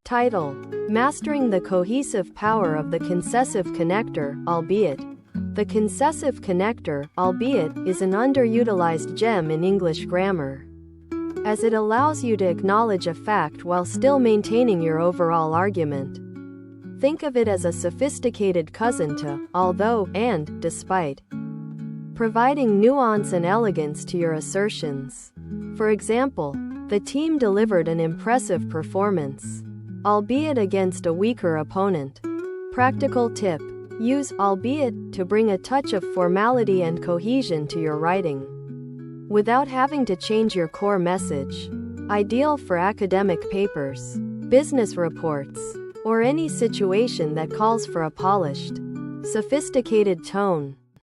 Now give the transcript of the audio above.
Title: Mastering the Cohesive Power of the Concessive Connector, Albeit. The concessive connector, albeit, is an underutilized gem in English grammar, as it allows you to acknowledge a fact while still maintaining your overall argument. Think of it as a sophisticated cousin to although and despite, providing nuance and elegance to your assertions. For example, the team delivered an impressive performance, albeit against a weaker opponent. Practical tip: use albeit to bring a touch of formality and cohesion to your writing, without having to change your core message. Ideal for academic papers, business reports, or any situation that calls for a polished, sophisticated tone.